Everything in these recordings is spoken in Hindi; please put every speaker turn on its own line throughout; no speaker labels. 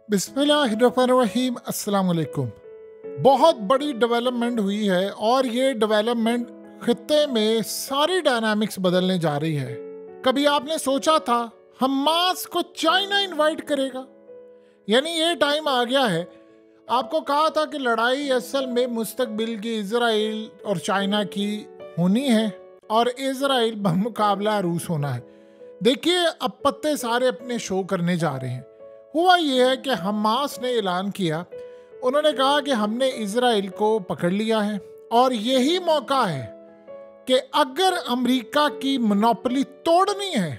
बिस्मिल्लाहिर्रहमानिर्रहीम, अस्सलाम वालेकुम। बहुत बड़ी डेवलपमेंट हुई है और ये डेवलपमेंट खित्ते में सारी डायनामिक्स बदलने जा रही है। कभी आपने सोचा था हमास को चाइना इनवाइट करेगा? यानी ये टाइम आ गया है। आपको कहा था कि लड़ाई असल में मुस्तकबिल की इजराइल और चाइना की होनी है और इजराइल बमुकाबला रूस होना है। देखिए, अब पत्ते सारे अपने शो करने जा रहे हैं। हुआ ये है कि हमास ने ऐलान किया, उन्होंने कहा कि हमने इजराइल को पकड़ लिया है और यही मौका है कि अगर अमेरिका की मोनोपोली तोड़नी है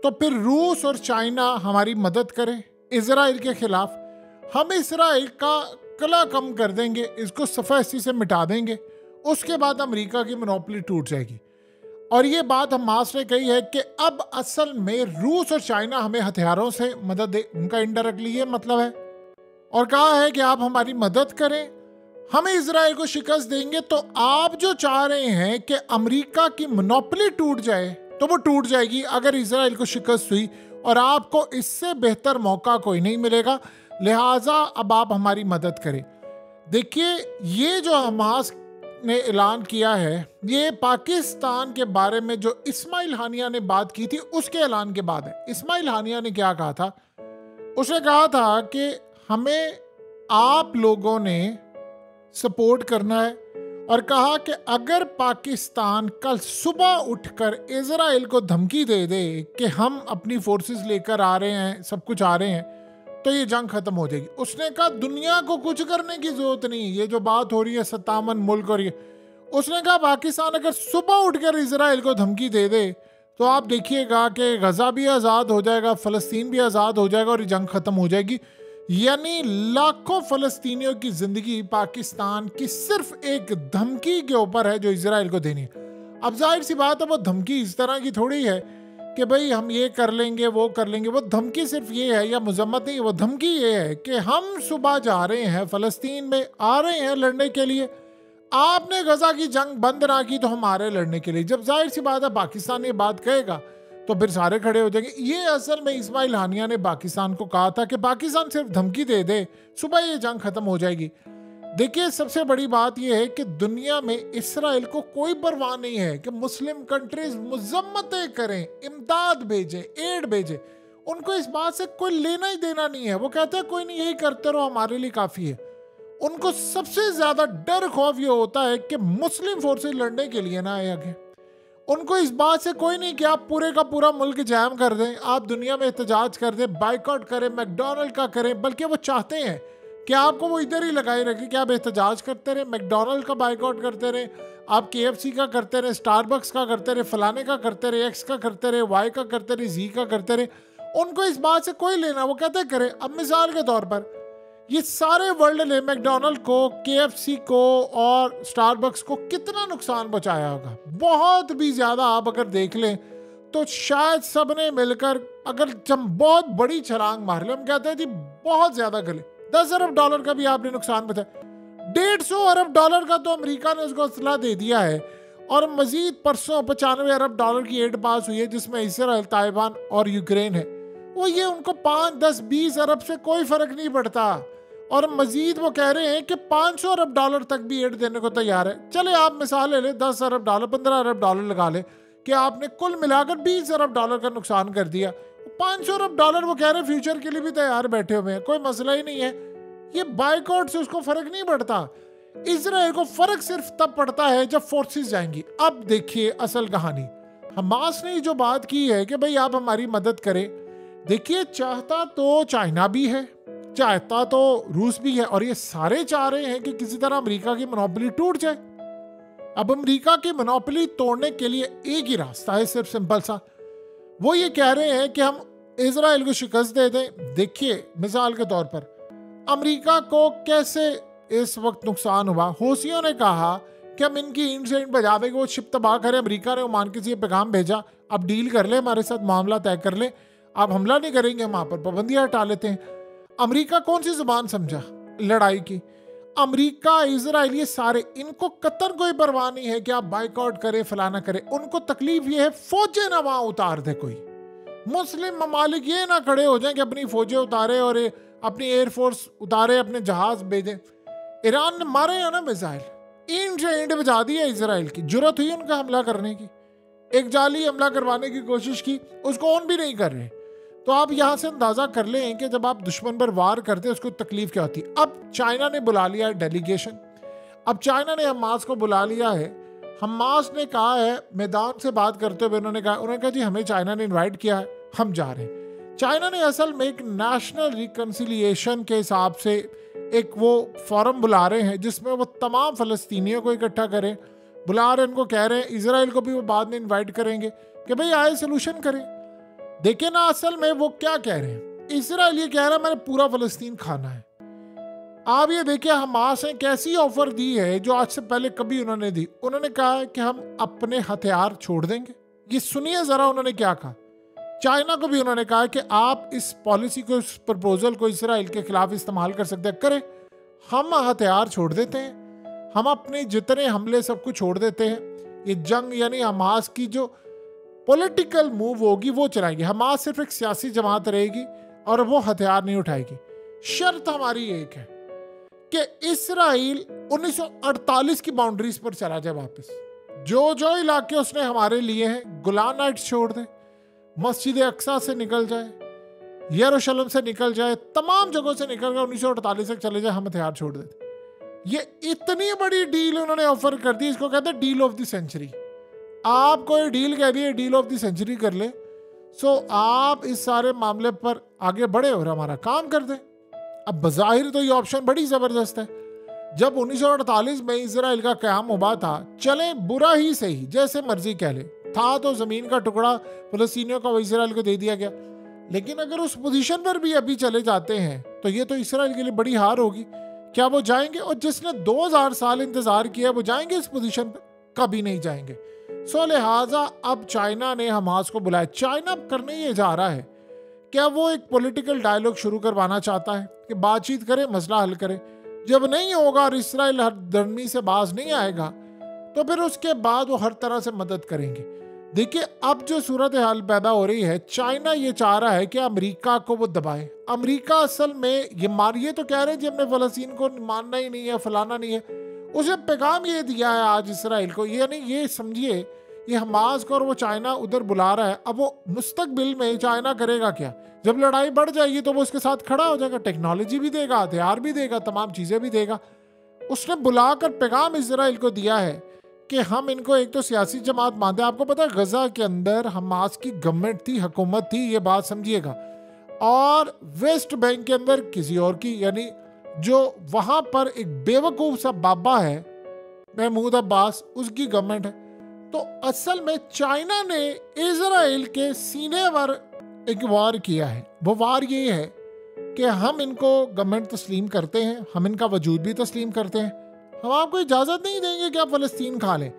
तो फिर रूस और चाइना हमारी मदद करें इजराइल के खिलाफ। हम इजराइल का कला कम कर देंगे, इसको सफाई से मिटा देंगे, उसके बाद अमेरिका की मोनोपोली टूट जाएगी। और ये बात हमास ने कही है कि अब असल में रूस और चाइना हमें हथियारों से मदद दे, उनका इनडायरेक्टली ये मतलब है। और कहा है कि आप हमारी मदद करें, हमें इजराइल को शिकस्त देंगे तो आप जो चाह रहे हैं कि अमेरिका की मोनोपोली टूट जाए तो वो टूट जाएगी अगर इजराइल को शिकस्त हुई, और आपको इससे बेहतर मौका कोई नहीं मिलेगा, लिहाजा अब आप हमारी मदद करें। देखिए, ये जो हमास ने ऐलान किया है ये पाकिस्तान के बारे में जो इस्माइल हानिया ने बात की थी उसके ऐलान के बाद है। इस्माइल हानिया ने क्या कहा था? उसने कहा था कि हमें आप लोगों ने सपोर्ट करना है और कहा कि अगर पाकिस्तान कल सुबह उठकर इजराइल को धमकी दे दे कि हम अपनी फोर्सेस लेकर आ रहे हैं, सब कुछ आ रहे हैं, तो ये जंग खत्म हो जाएगी। उसने कहा दुनिया को कुछ करने की जरूरत नहीं, ये जो बात हो रही है 57 मुल्क और ये, उसने कहा पाकिस्तान अगर सुबह उठकर इजराइल को धमकी दे दे तो आप देखिएगा कि गजा भी आज़ाद हो जाएगा, फ़लस्तीन भी आज़ाद हो जाएगा और ये जंग खत्म हो जाएगी। यानी लाखों फ़लस्तीनियों की ज़िंदगी पाकिस्तान की सिर्फ एक धमकी के ऊपर है जो इजराइल को देनी है। अब जाहिर सी बात है वो धमकी इस तरह की थोड़ी है कि भाई हम ये कर लेंगे वो कर लेंगे। वो धमकी सिर्फ ये है, या मजम्मत नहीं, वो धमकी ये है कि हम सुबह जा रहे हैं फ़लस्तीन में, आ रहे हैं लड़ने के लिए, आपने गजा की जंग बंद ना की तो हम आ रहे हैं लड़ने के लिए। जब जाहिर सी बात है पाकिस्तान ये बात कहेगा तो फिर सारे खड़े हो जाएंगे। ये असल में इस्माइल हानिया ने पाकिस्तान को कहा था कि पाकिस्तान सिर्फ धमकी दे दे, सुबह ये जंग खत्म हो जाएगी। देखिए, सबसे बड़ी बात यह है कि दुनिया में इस्राइल को कोई परवाह नहीं है कि मुस्लिम कंट्रीज मजम्मतें करें, इमदाद भेजें, एड भेजें, उनको इस बात से कोई लेना ही देना नहीं है। वो कहते हैं कोई नहीं, यही करते रहो, हमारे लिए काफ़ी है। उनको सबसे ज़्यादा डर खौफ ये होता है कि मुस्लिम फोर्सेज लड़ने के लिए ना आए आगे। उनको इस बात से कोई नहीं कि आप पूरे का पूरा मुल्क जैम कर दें, आप दुनिया में एहतजाज कर दें, बाइकआउट करें, मैकडोनल्ड का करें, बल्कि वो चाहते हैं कि आपको वो इधर ही लगाए रखें कि आप एहतजाज करते रहे, मैकडोनल्ड का बाइकआउट करते रहे, आप KFC का करते रहे, स्टारबक्स का करते रहे, फलाने का करते रहे, X का करते रहे, Y का करते रहे, Z का करते रहे। उनको इस बात से कोई लेना, वो कहते करें। अब मिसाल के तौर पर ये सारे वर्ल्ड ने मैकडोनल्ड को, KFC को और स्टारबक्स को कितना नुकसान पहुंचाया होगा, बहुत भी ज़्यादा। आप अगर देख लें तो शायद सब ने मिलकर अगर जब बहुत बड़ी छलांग मार ले, हम कहते हैं जी बहुत ज़्यादा गले, 10 अरब डॉलर का भी आपने नुकसान बताया, 150 अरब डॉलर का तो अमेरिका ने उसको असला दे दिया है। और मजीद परसों 95 अरब डॉलर की एड पास हुई है जिसमें इसराइल, ताइवान और यूक्रेन है। वो ये उनको 5, 10, 20 अरब से कोई फर्क नहीं पड़ता। और मजीद वो कह रहे हैं कि 500 अरब डॉलर तक भी एड देने को तैयार है। चले आप मिसाल ले ले, 10 अरब डॉलर, 15 अरब डॉलर लगा ले कि आपने कुल मिलाकर 20 अरब डॉलर का नुकसान कर दिया। 500 अरब डॉलर वो कह रहे हैं फ्यूचर के लिए भी तैयार बैठे हुए हैं, कोई मसला ही नहीं है। ये बाइकआउट से उसको फर्क नहीं पड़ता। इजराइल को फर्क सिर्फ तब पड़ता है जब फोर्सेस जाएंगी। अब देखिए असल कहानी, हमास ने जो बात की है कि भाई आप हमारी मदद करें। देखिए, चाहता तो चाइना भी है, चाहता तो रूस भी है, और ये सारे चाह रहे हैं कि किसी तरह अमेरिका की मोनोपोली टूट जाए। अब अमेरिका की मोनोपोली तोड़ने के लिए एक ही रास्ता है, सिर्फ सिंपल सा। वो ये कह रहे हैं कि हम इजराइल को शिकस्त दे दें। देखिए, मिसाल के तौर पर अमेरिका को कैसे इस वक्त नुकसान हुआ, हौसियों ने कहा कि हम इनकी इंड से इंड बजा देंगे, वो शिप तबाह करें। अमेरिका ने ओमान के लिए पैगाम भेजा, अब डील कर ले, हमारे साथ मामला तय कर ले, आप हमला नहीं करेंगे, हम वहाँ पर पाबंदियाँ हटा लेते हैं। अमेरिका कौन सी जुबान समझा लड़ाई की? अमेरिका, इजराइल, ये सारे, इनको कतन कोई परवाह नहीं है कि आप बाइकआउट करें, फलाना करें। उनको तकलीफ ये है फौजें ना वहाँ उतार दे कोई। मुस्लिम ममालिक ये ना खड़े हो जाएं कि अपनी फौजें उतारे और अपनी एयरफोर्स उतारे, अपने जहाज भेजे। ईरान ने मारे हैं ना मिसाइल, ईंट से ईंट बजा दी है इसराइल की। जरूरत हुई उनका हमला करने की, एक जाली हमला करवाने की कोशिश की, उसको ऑन भी नहीं कर रहे। तो आप यहाँ से अंदाजा कर लें कि जब आप दुश्मन पर वार करते हैं उसको तकलीफ क्या होती है। अब चाइना ने बुला लिया है डेलीगेशन, अब चाइना ने हमास को बुला लिया है। हमास ने कहा है, मैदान से बात करते हुए उन्होंने कहा जी हमें चाइना ने इनवाइट किया है, हम जा रहे हैं। चाइना ने असल में एक नेशनल रिकन्सिलिएशन के हिसाब से एक वो फोरम बुला रहे हैं जिसमें वो तमाम फ़लस्तीनियों को इकट्ठा करें, बुला रहे, उनको कह रहे हैं इजराइल को भी वो बाद में इनवाइट करेंगे कि भाई आए सोल्यूशन करें। देखिए ना, असल में वो क्या कह रहे हैं, इसराइल ये कह रहा है मैंने पूरा फ़लस्तीन खाना है। आप ये देखिए हमास ने कैसी ऑफर दी है जो आज से पहले कभी उन्होंने दी। उन्होंने कहा है कि हम अपने हथियार छोड़ देंगे। ये सुनिए जरा उन्होंने क्या कहा। चाइना को भी उन्होंने कहा कि आप इस पॉलिसी को, इस प्रपोजल को इसराइल के खिलाफ इस्तेमाल कर सकते हैं, करें, हम हथियार छोड़ देते हैं, हम अपने जितने हमले सब कुछ छोड़ देते हैं। ये जंग यानी हमास की जो पॉलिटिकल मूव होगी वो चलाएंगे। हमास सिर्फ एक सियासी जमात रहेगी और वो हथियार नहीं उठाएगी। शर्त हमारी एक है कि इसराइल 1948 की बाउंड्रीज पर चला जाए वापस। जो जो इलाके उसने हमारे लिए हैं, गोलान हाइट्स छोड़ दे, मस्जिद अक्सा से निकल जाए, यरूशलेम से निकल जाए, तमाम जगहों से निकल कर 1948 तक चले जाए, हम हथियार छोड़ देते। ये इतनी बड़ी डील उन्होंने ऑफर कर दी, इसको कहते हैं डील ऑफ द सेंचुरी। आप कोई डील कह दिए डील ऑफ द सेंचुरी कर ले, सो आप इस सारे मामले पर आगे बढ़े और हमारा काम कर दें। अब बज़ाहिर तो ये ऑप्शन बड़ी ज़बरदस्त है। जब 1948 में इसराइल का क़याम हुआ था, चले बुरा ही सही जैसे मर्जी कह ले, था तो ज़मीन का टुकड़ा फ़लस्तीनियों का, वो इसराइल को दे दिया गया। लेकिन अगर उस पोजीशन पर भी अभी चले जाते हैं तो ये तो इसराइल के लिए बड़ी हार होगी। क्या वो जाएंगे? और जिसने 2000 साल इंतज़ार किया वो जाएंगे इस पोजीशन पर? कभी नहीं जाएंगे। सो लिहाजा अब चाइना ने हमास को बुलाया। चाइना करने ये जा रहा है, क्या वो एक पॉलिटिकल डायलॉग शुरू करवाना चाहता है कि बातचीत करे, मसला हल करे। जब नहीं होगा और इसराइल हर धर्मी से बाज नहीं आएगा तो फिर उसके बाद वो हर तरह से मदद करेंगे। देखिए अब जो सूरत हाल पैदा हो रही है, चाइना ये चाह रहा है कि अमेरिका को वो दबाए। अमेरिका असल में ये तो कह रहे हैं जी हमने फ़लस्तीन को मानना ही नहीं है, फलाना नहीं है। उसे पैगाम ये दिया है आज इसराइल को, यानी ये समझिए ये हमास को और वो चाइना उधर बुला रहा है। अब वो मुस्तकबिल में चाइना करेगा क्या? जब लड़ाई बढ़ जाएगी तो वो उसके साथ खड़ा हो जाएगा, टेक्नोलॉजी भी देगा, हथियार भी देगा, तमाम चीज़ें भी देगा। उसने बुलाकर पैगाम इसराइल को दिया है कि हम इनको एक तो सियासी जमात मानते हैं। आपको पता है गजा के अंदर हमास की गवर्नमेंट थी, हुकूमत थी, ये बात समझिएगा। और वेस्ट बैंक के अंदर किसी और की, यानी जो वहाँ पर एक बेवकूफ़ सा बाबा है महमूद अब्बास, उसकी गवर्नमेंट है। तो असल में चाइना ने इजराइल के सीने पर एक वार किया है। वो वार ये है कि हम इनको गवर्नमेंट तस्लीम करते हैं, हम इनका वजूद भी तस्लीम करते हैं, हम आपको इजाज़त नहीं देंगे कि आप फ़लस्तीन खा लें।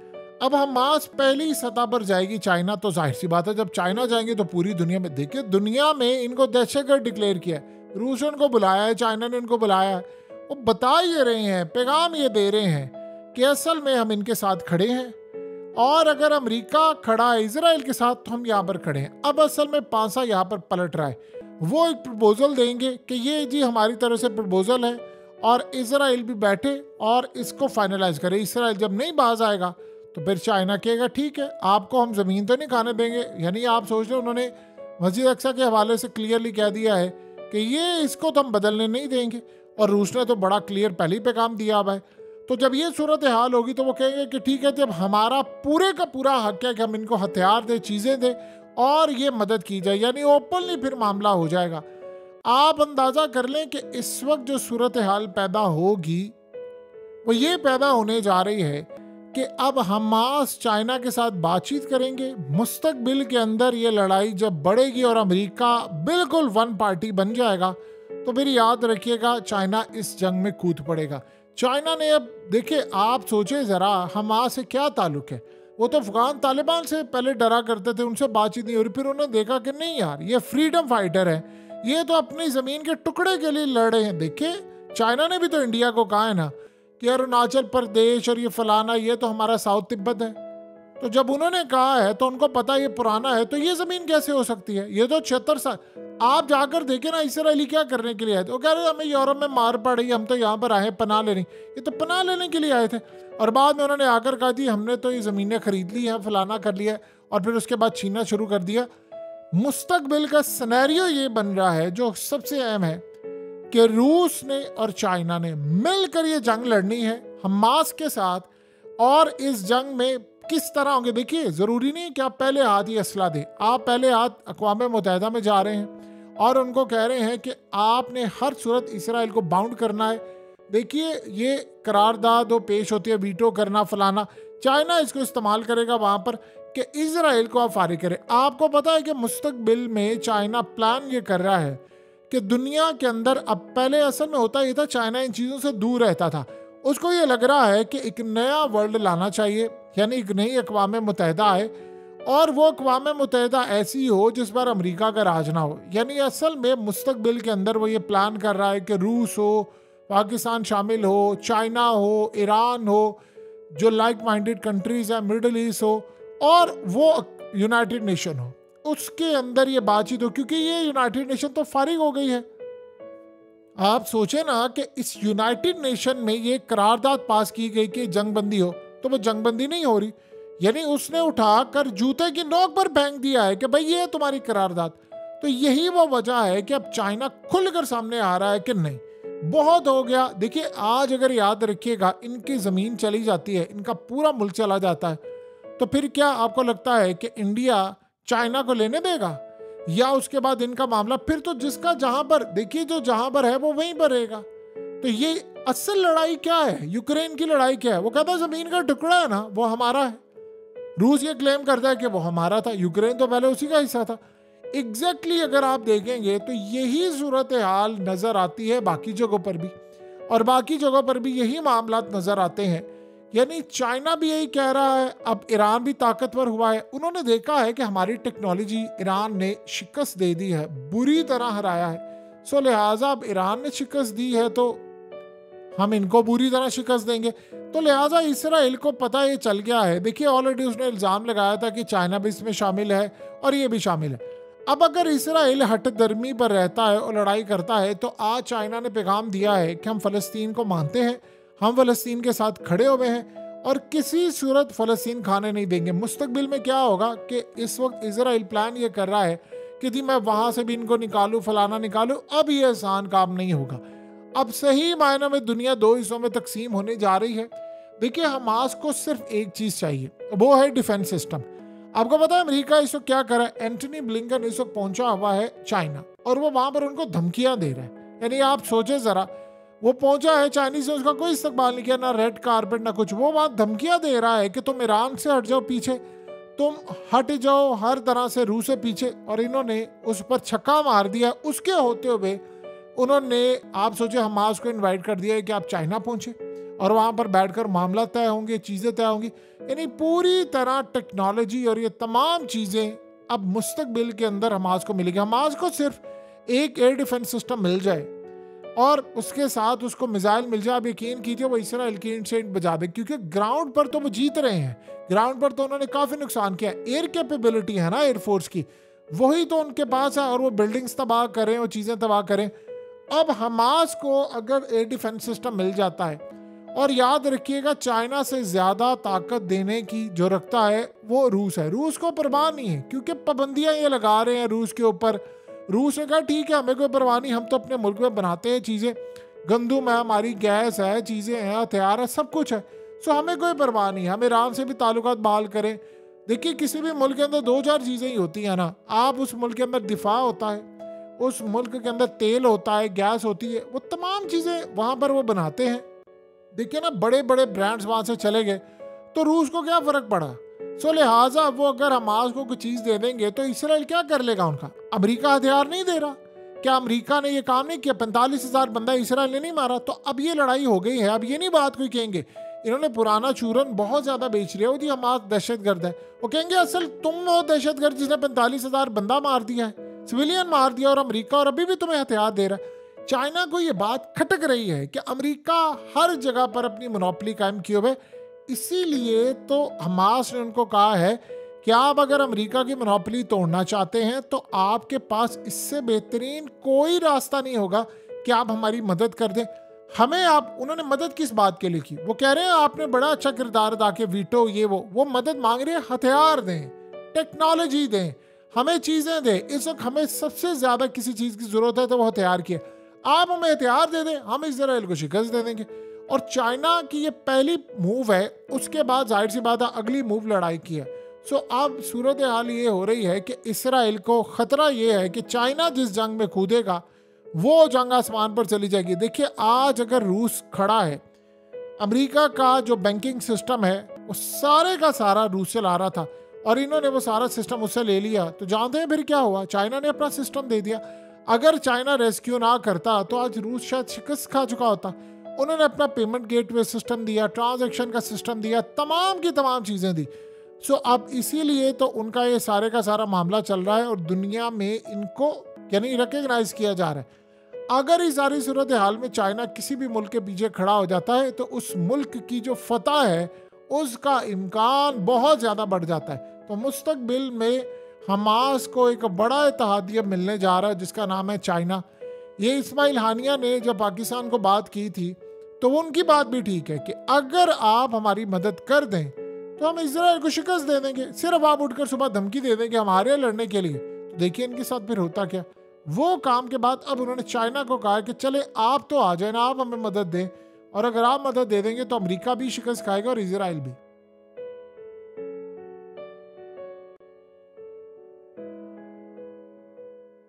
अब हमास पहली सतह पर जाएगी चाइना, तो जाहिर सी बात है जब चाइना जाएंगे तो पूरी दुनिया में, देखिए दुनिया में इनको दहशतगर्द डिक्लेयर किया है। रूस ने उनको बुलाया है, चाइना ने उनको बुलाया है। वो बता ये रहे हैं, पैगाम ये दे रहे हैं कि असल में हम इनके साथ खड़े हैं और अगर अमेरिका खड़ा है इसराइल के साथ तो हम यहाँ पर खड़े हैं। अब असल में पांसा यहाँ पर पलट रहा है। वो एक प्रपोजल देंगे कि ये जी हमारी तरफ से प्रपोजल है और इसराइल भी बैठे और इसको फाइनलाइज करे। इसराइल जब नहीं बाज आएगा तो फिर चाइना कहेगा ठीक है, आपको हम ज़मीन तो नहीं खाने देंगे। यानी आप सोच रहे उन्होंने मस्जिद अक्सा के हवाले से क्लियरली कह दिया है कि ये इसको तो हम बदलने नहीं देंगे। और रूस ने तो बड़ा क्लियर पहले ही पैगाम दिया हुआ है। तो जब ये सूरत हाल होगी तो वो कहेंगे कि ठीक है, जब हमारा पूरे का पूरा हक है कि हम इनको हथियार दें, चीज़ें दें और ये मदद की जाए। यानी ओपनली फिर मामला हो जाएगा। आप अंदाज़ा कर लें कि इस वक्त जो सूरत हाल पैदा होगी वो ये पैदा होने जा रही है कि अब हमास चाइना के साथ बातचीत करेंगे। मुस्तकबिल के अंदर ये लड़ाई जब बढ़ेगी और अमेरिका बिल्कुल वन पार्टी बन जाएगा तो फिर याद रखिएगा चाइना इस जंग में कूद पड़ेगा। चाइना ने अब देखिए, आप सोचे ज़रा हमास से क्या ताल्लुक़ है। वो तो अफगान तालिबान से पहले डरा करते थे, उनसे बातचीत नहीं हो रही। फिर उन्होंने देखा कि नहीं यार, ये फ्रीडम फाइटर है, ये तो अपनी ज़मीन के टुकड़े के लिए लड़ रहे हैं। देखिए चाइना ने भी तो इंडिया को कहा है ना कि अरुणाचल प्रदेश और ये फलाना, ये तो हमारा साउथ तिब्बत है। तो जब उन्होंने कहा है तो उनको पता ये पुराना है, तो ये जमीन कैसे हो सकती है, ये तो 76 साल। आप जाकर देखें ना इसराइली क्या करने के लिए आए थे। वो कह रहे हमें यूरोप में मार पड़ रही, हम तो यहाँ पर आए पनाह लेने। ये तो पनाह लेने के लिए आए थे। और बाद में उन्होंने आकर कहा थी हमने तो ये ज़मीनें खरीद ली हैं, फलाना कर लिया, और फिर उसके बाद छीनना शुरू कर दिया। मुस्तकबिल का सिनेरियो ये बन रहा है जो सबसे अहम है कि रूस ने और चाइना ने मिलकर ये जंग लड़नी है हमास के साथ। और इस जंग में किस तरह होंगे, देखिए ज़रूरी नहीं कि आप पहले हाथ ही असला दें। आप पहले हाथ अक़वाम मुत्तहिदा में जा रहे हैं और उनको कह रहे हैं कि आपने हर सूरत इसराइल को बाउंड करना है। देखिए ये करारदाद वो पेश होती है, वीटो करना फलाना, चाइना इसको इस्तेमाल करेगा वहाँ पर कि इसराइल को आप फारिग करें। आपको पता है कि मुस्तकबिल में चाइना प्लान ये कर रहा है कि दुनिया के अंदर, अब पहले असल में होता ये था चाइना इन चीज़ों से दूर रहता था, उसको ये लग रहा है कि एक नया वर्ल्ड लाना चाहिए, यानी एक नई अक़वाम मुत्तहिदा है, और वो अक़वाम मुत्तहिदा ऐसी हो जिस पर अमेरिका का राज ना हो। यानी असल में मुस्तकबिल के अंदर वो ये प्लान कर रहा है कि रूस हो, पाकिस्तान शामिल हो, चाइना हो, ईरान हो, जो लाइक माइंडेड कंट्रीज़ हैं, मिडल ईस्ट हो, और वो यूनाइटेड नेशन हो, उसके अंदर ये बातचीत हो। क्योंकि ये यूनाइटेड नेशन तो फारिग हो गई है। आप सोचें ना कि इस यूनाइटेड नेशन में ये करारदाद पास की गई कि जंगबंदी हो, तो वो जंगबंदी नहीं हो रही। यानी उसने उठाकर जूते की नोक पर फेंक दिया है कि भाई ये है तुम्हारी करारदाद। तो यही वो वजह है कि अब चाइना खुलकर सामने आ रहा है कि नहीं, बहुत हो गया। देखिए आज अगर याद रखिएगा इनकी ज़मीन चली जाती है, इनका पूरा मुल्क चला जाता है, तो फिर क्या आपको लगता है कि इंडिया चाइना को लेने देगा? या उसके बाद इनका मामला फिर तो जिसका जहां पर, देखिए जो जहां पर है वो वहीं पर रहेगा। तो ये असल लड़ाई क्या है, यूक्रेन की लड़ाई क्या है? वो कहता है जमीन का टुकड़ा है ना वो हमारा है। रूस ये क्लेम करता है कि वो हमारा था, यूक्रेन तो पहले उसी का हिस्सा था। एग्जैक्टली अगर आप देखेंगे तो यही सूरत हाल नजर आती है बाकी जगहों पर भी, और बाकी जगहों पर भी यही मामला नजर आते हैं। यानी चाइना भी यही कह रहा है, अब ईरान भी ताकतवर हुआ है। उन्होंने देखा है कि हमारी टेक्नोलॉजी ईरान ने शिकस्त दे दी है, बुरी तरह हराया है। सो लिहाजा अब ईरान ने शिकस्त दी है तो हम इनको बुरी तरह शिकस्त देंगे। तो लिहाजा इसराइल को पता ये चल गया है। देखिए ऑलरेडी उसने इल्ज़ाम लगाया था कि चाइना भी इसमें शामिल है और ये भी शामिल है। अब अगर इसराइल हट दर्मी पर रहता है और लड़ाई करता है तो आज चाइना ने पैगाम दिया है कि हम फ़लस्तीन को मानते हैं, हम फ़लस्तीन के साथ खड़े हुए हैं और किसी सूरत फ़लस्तीन खाने नहीं देंगे। मुस्तकबिल में क्या होगा कि इस वक्त इसराइल प्लान ये कर रहा है कि जी मैं वहाँ से भी इनको निकालूँ, फलाना निकालूँ। अब ये आसान काम नहीं होगा। अब सही मायनों में दुनिया दो हिस्सों में तकसीम होने जा रही है। देखिए हमास को सिर्फ एक चीज़ चाहिए, वो है डिफेंस सिस्टम। आपको पता है अमेरिका इस वक्त क्या कर रहा है? एंटनी ब्लिंकन इस वक्त पहुंचा हुआ है चाइना और वो वहां पर उनको धमकियां दे रहा है। यानी आप सोचे जरा, वो पहुंचा है चाइनीज से, उसका कोई इस्तकबाल नहीं किया, ना रेड कारपेट ना कुछ। वो वहां धमकियां दे रहा है कि तुम ईरान से हट जाओ पीछे, तुम हट जाओ हर तरह से रूस से पीछे। और इन्होंने उस पर छक्का मार दिया। उसके होते हुए उन्होंने, आप सोचे, हमास को इन्वाइट कर दिया है कि आप चाइना पहुंचे और वहां पर बैठकर मामला तय होंगे, चीज़ें तय होंगी। यानी पूरी तरह टेक्नोलॉजी और ये तमाम चीज़ें अब मुस्तकबिल के अंदर हमास को मिलेगी। हमास को सिर्फ एक एयर डिफेंस सिस्टम मिल जाए और उसके साथ उसको मिसाइल मिल जाए, आप यकीन कीजिए वो इसराइल की इंट से इंट बजा दे। क्योंकि ग्राउंड पर तो वो जीत रहे हैं, ग्राउंड पर तो उन्होंने काफ़ी नुकसान किया। एयर कैपेबिलिटी है ना एयरफोर्स की, वही तो उनके पास है और वो बिल्डिंग्स तबाह करें, वो चीज़ें तबाह करें। अब हमास को अगर एयर डिफेंस सिस्टम मिल जाता है, और याद रखिएगा चाइना से ज़्यादा ताकत देने की जो रखता है वो रूस है। रूस को परवाह नहीं है क्योंकि पाबंदियां ये लगा रहे हैं रूस के ऊपर। रूस ने कहा ठीक है हमें कोई परवाह नहीं, हम तो अपने मुल्क में बनाते हैं चीज़ें, गंदम है हमारी, गैस है, चीज़ें हैं, हथियार है, सब कुछ है। सो हमें कोई परवाह नहीं, हम ईरान से भी ताल्लुकात बहाल करें। देखिए किसी भी मुल्क के अंदर दो चार चीज़ें ही होती हैं ना, आप उस मुल्क के अंदर दिफा होता है, उस मुल्क के अंदर तेल होता है, गैस होती है, वो तमाम चीज़ें वहाँ पर वो बनाते हैं। देखिए ना बड़े बड़े ब्रांड्स वहाँ से चले गए तो रूस को क्या फ़र्क पड़ा? सो लिहाजा वो अगर हमास को कोई चीज़ दे देंगे तो इसराइल क्या कर लेगा उनका? अमेरिका हथियार नहीं दे रहा, क्या अमेरिका ने ये काम नहीं किया? 45,000 बंदा इसराइल ने नहीं मारा? तो अब ये लड़ाई हो गई है। अब ये नहीं बात कोई कहेंगे इन्होंने पुराना चूरन बहुत ज़्यादा बेच लिया, वो जी हमास दहशतगर्द है। वो कहेंगे असल तुम वो दहशतगर्द जिसने 45,000 बंदा मार दिया है, सिविलियन मार दिया, और अमेरिका और अभी भी तुम्हें हथियार दे रहा है। चाइना को ये बात खटक रही है कि अमेरिका हर जगह पर अपनी मोनोपोली कायम किए हुए इसीलिए तो हमास ने उनको कहा है कि आप अगर अमेरिका की मोनोपोली तोड़ना चाहते हैं तो आपके पास इससे बेहतरीन कोई रास्ता नहीं होगा कि आप हमारी मदद कर दें। हमें आप, उन्होंने मदद किस बात के लिए की? वो कह रहे हैं आपने बड़ा अच्छा किरदार अदा किया, वीटो ये वो मदद मांग रहे हैं, हथियार दें, टेक्नोलॉजी दें, हमें चीजें दें। इस वक्त हमें सबसे ज्यादा किसी चीज की जरूरत है तो वो हथियार की है। आप हमें हथियार दे दें, हम इजराइल को शिकस्त दे देंगे। और चाइना की ये पहली मूव है, उसके बाद जाहिर सी बात है अगली मूव लड़ाई की है। सो अब सूरत हाल ये हो रही है कि इसराइल को खतरा ये है कि चाइना जिस जंग में कूदेगा वो जंग आसमान पर चली जाएगी। देखिए आज अगर रूस खड़ा है, अमेरिका का जो बैंकिंग सिस्टम है वो सारे का सारा रूस चला रहा था और इन्होंने वो सारा सिस्टम उससे ले लिया, तो जानते हैं फिर क्या हुआ? चाइना ने अपना सिस्टम दे दिया। अगर चाइना रेस्क्यू ना करता तो आज रूस शायद शिकस्त खा चुका होता। उन्होंने अपना पेमेंट गेटवे सिस्टम दिया, ट्रांजैक्शन का सिस्टम दिया, तमाम की तमाम चीज़ें दी। सो अब इसीलिए तो उनका ये सारे का सारा मामला चल रहा है और दुनिया में इनको यानी रिकग्नाइज किया जा रहा है। अगर इस सारी सूरत हाल में चाइना किसी भी मुल्क के पीछे खड़ा हो जाता है तो उस मुल्क की जो फतह है उसका इम्कान बहुत ज़्यादा बढ़ जाता है। तो मुस्तकबिल में हमास को एक बड़ा इत्तेहादिया मिलने जा रहा है जिसका नाम है चाइना। ये इस्माइल हानिया ने जब पाकिस्तान को बात की थी तो उनकी बात भी ठीक है कि अगर आप हमारी मदद कर दें तो हम इजराइल को शिकस्त दे देंगे। सिर्फ आप उठकर सुबह धमकी दे देंगे हमारे लड़ने के लिए। तो देखिए इनके साथ फिर होता क्या। वो काम के बाद अब उन्होंने चाइना को कहा कि चले आप तो आ जाए ना, आप हमें मदद दें, और अगर आप मदद दे देंगे तो अमेरिका भी शिकस्त खाएगा और इजराइल भी।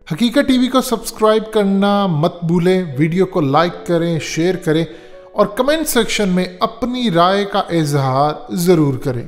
हकीकत टीवी को सब्सक्राइब करना मत भूलें, वीडियो को लाइक करें, शेयर करें और कमेंट सेक्शन में अपनी राय का इजहार ज़रूर करें।